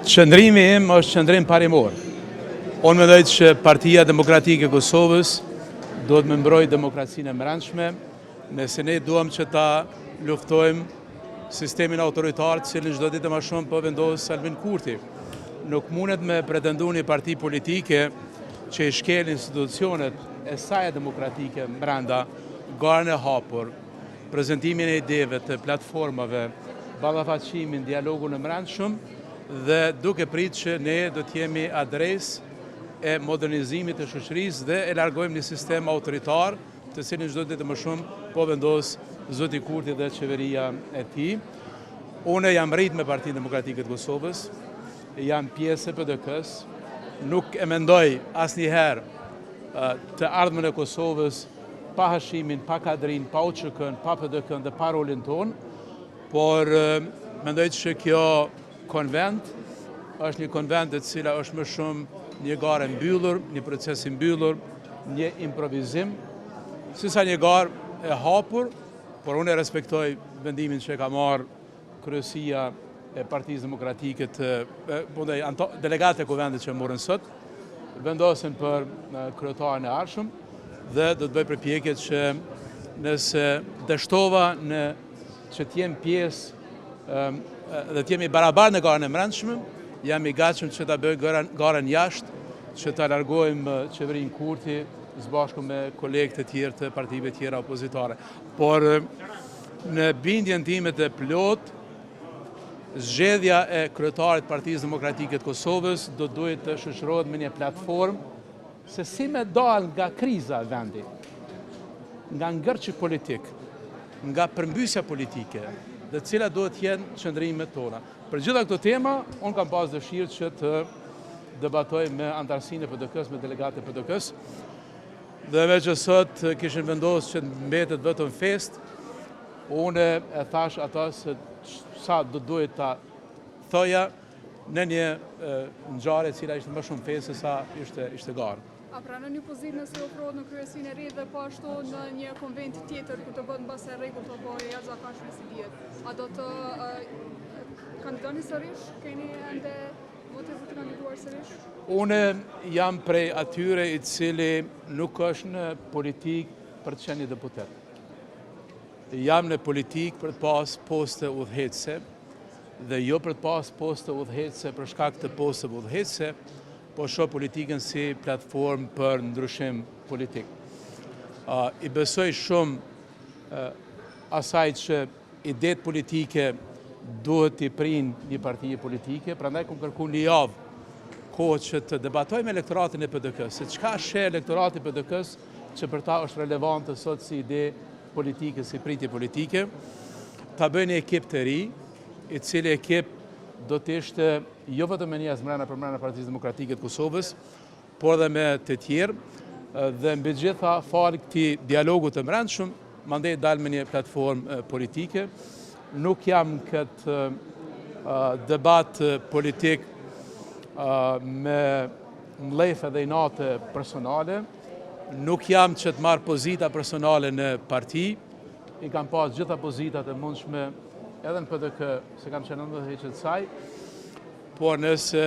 Qëndrimi im është qëndrim parimor. Unë mendoj që Partia Demokratike e Kosovës duhet me mbrojtë demokracinë e brendshme, nëse ne duam që ta luftojmë sistemin autoritar, cilin çdo ditë më shumë po vendos Albin Kurti. Nuk mundet me pretendu një parti politike që i shkel institucionet e saj demokratike brenda, garën e hapur, prezentimin e ideve të platformave, ballafaqimin, dialogun e brendshëm, dhe duke pritë që ne do t'jemi adres e modernizimit të shoqërisë dhe e largojmë një sistem autoritar të cilin çdo ditë më shumë po vendos zoti Kurti dhe qeveria e tij. Unë jam rrit me Partinë Demokratike të Kosovës, jam pjesë e PDK-s, nuk e mendoj asnjëherë të ardhmen e Kosovës pa hashimin, pa kadrin, pa UÇK-n, pa PDK-n dhe pa rolin ton, por mendoj që kjo konvent është një konvent e cila është më shumë një garë mbyllur, një proces i mbyllur, një improvizim, sesa një garë e hapur, por unë e respektoj vendimin që ka marrë kryesia e Partisë Demokratike delegatë e konventit që morën sot, vendosen për kryetarin e ardhshëm dhe do të bëj përpjekje që nëse dështova që t'jem pjesë dhe t'jemi barabar në garën e brendshme, jam i gatshëm që ta bëj garën jashtë, që ta largojmë qeverinë Kurti së bashku me kolegët e tjerë të partive tjera opozitare. Por në bindjen time të plot, zgjedhja e kryetarit Partisë Demokratike të Kosovës do duhet të shoqërohet me një platformë se si me dalë nga kriza e vendit, nga ngërçi politik, nga përmbysja politike, dhe cila duhet jenë qëndrimet tona. Për gjitha këto tema, unë kam pas dëshirë që të debatoj me antarësinë e PDK-s, me delegatë e PDK-s, dhe me që sot kishin vendosur që mbetet vetëm fest, unë e thash ata se sa do duhet ta thoja në një ngjarje e cila ishte më shumë festë se sa ishte garë. A pranon një pozitë nëse ofrohet në kryesinë e ri dhe po ashtu në një konvent tjetër ku të bëhet mbase rregull apo jashtëzakonshme si dihet? A do të kandidoni sërish? Keni ende motiv për të kandiduar sërish? Unë jam prej atyre i cili nuk është në politik për të qenë deputet. Jam në politik për të pas poste udhëheqëse dhe jo për të pas poste udhëheqëse për shkak të posteve udhëheqëse, po shoh politikën si platformë për ndryshim politik. I besoj shumë asaj që idetë politike duhet t'i prinë një parti politike, prandaj kam kërkuar një javë kohë që të debatoj me elektoratin e PDK-s, se çka sheh elektorati i PDK-s që për ta është relevante sot si ide politike, si pritje politike, ta bëjë një ekip të ri, i cili ekip do të ishte jo vetëm me njerëz brenda Partisë Demokratike të Kosovës, por edhe me të tjerë, dhe mbi gjitha fal këtij dialogu të brendshëm, mandej dalë me një platformë politike. Nuk jam këtë debat politik me mlefe dhe inate personale, nuk jam që të marr pozita personale në parti, i kam pas gjitha pozitat e mundshme edhe në PDK, se kam qenë ndërheqës saj, por nëse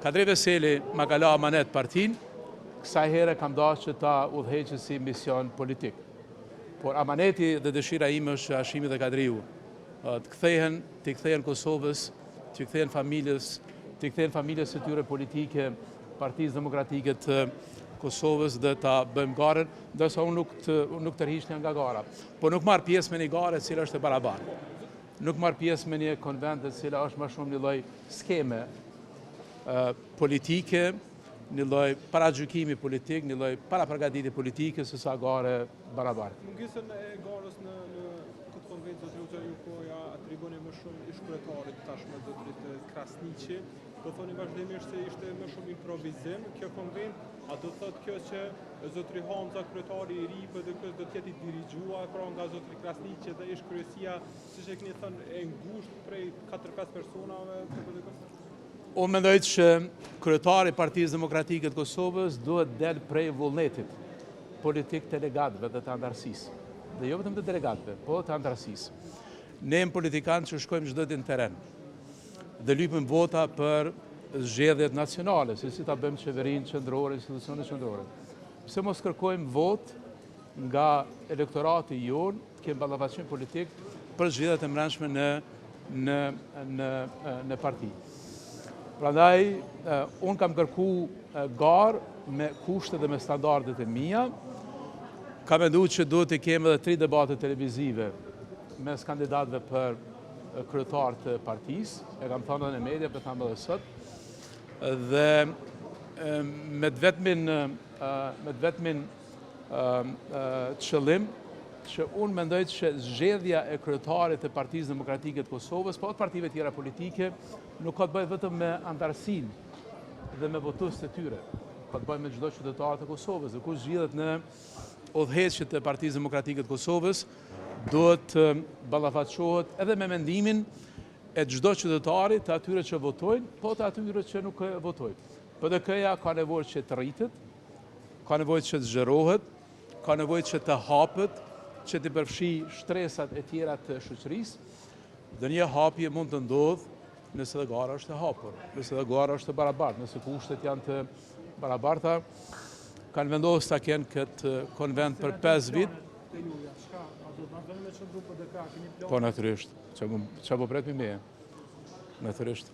Kadri Veseli ma ka la amanet partinë, kësaj here kam dashur që ta udhëheqë si mision politik. Por amaneti dhe dëshira ime është Hashimi dhe Kadriu të kthehen Kosovës, të kthehen familjes së tyre politike, Partisë Demokratike të Kosovës dhe ta bëjmë garën, ndërsa unë nuk tërhiqja nga gara. Po nuk marr pjesë me një garë e cila është e barabartë. Nuk marr pjesë me një konvent e cila është më shumë një lloj skeme politike, një lloj paragjykimi politik, një lloj paraprgatitje politike se sa gare barabartë. Mungesën e garës në këtë konvent do të ju koja atriboni më shumë ish kryetarit tashmë zotërit Krasniqi, do thoni vazhdimisht se ishte më shumë improvizim kjo konvent, a do thotë kjo që zotëri Hamza, kryetari i ri PDK-s do të jetë i dirigjuar nga zotëri Krasniqi dhe ish kryesia, siç e keni thënë, e ngushtë prej 4-5 personave të PDK-s? Unë mendoj që kryetari i Partisë Demokratike të Kosovës duhet del prej vullnetit politik të delegatëve dhe të antarësisë. Dhe jo vetëm të delegatëve, po të antarësisë. Ne jemi politikanë që shkojmë çdo ditë në teren. dhe lypim vota për zgjedhjet nacionale, se si ta bëjmë qeverinë qendrore, institucionet qendrore. Pse mos kërkojmë vot nga elektorati jonë, kemë ballafaqim politik për zgjedhjet e mbrëmshme në parti. Prandaj, unë kam kërku garë me kushte dhe me standardet e mia. Kam menduar që duhet të kemi edhe 3 debate televizive mes kandidatëve për kryetar të partisë, e kam thënë edhe në media, për thamë edhe sot, dhe me të vetmin qëllim që unë mendoj që zgjedhja e kryetarit të Partisë Demokratike të Kosovës, po të partive tjera politike, nuk ka të bëjë vetëm me antarësinë dhe me votuesit e tyre, ka të bëjë me çdo qytetar të Kosovës, dhe kush zgjidhet në udhëheqjet e Partisë Demokratike të Kosovës, duhet ballafaqohet edhe me mendimin e çdo qytetari të atyre që votojnë, po të atyre që nuk votojnë. PDK-ja ka nevojë që të rritet, ka nevojë që të zgjerohet, ka nevojë që të hapet, që të përfshi shtresat e tjera të shoqërisë, dhe një hapje mund të ndodhë nëse dhe gara është e hapur, nëse dhe gara është e barabartë, nëse kushtet janë të barabarta. Kanë vendosur ta kenë këtë konvent për 5 vit. Po, natyrisht. Qa po pret me? Natyrisht.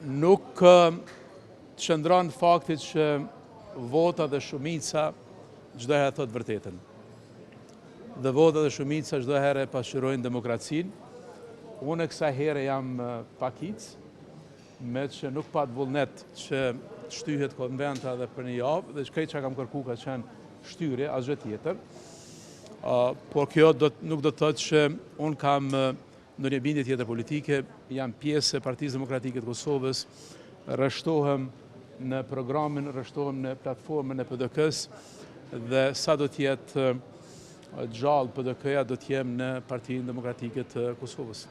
Nuk qëndron faktit që vota dhe shumica çdo herë thot vërtetën. Dhe vota dhe shumica çdo herë pasqyrojnë demokracinë. Unë kësaj here jam pakic, me që nuk pat vullnet që shtyhet konventa dhe për një javë, dhe shkej që kam kërku ka qenë shtyre, asgjë tjetër. Por kjo nuk do të thotë që unë kam në një bindje tjetër politike, jam pjesë e Partisë Demokratike të Kosovës, rreshtohem në programin, rreshtohem në platformën e PDK-s, dhe sa do t'jetë gjallë PDK-ja, do t'jem në Partinë Demokratike të Kosovës.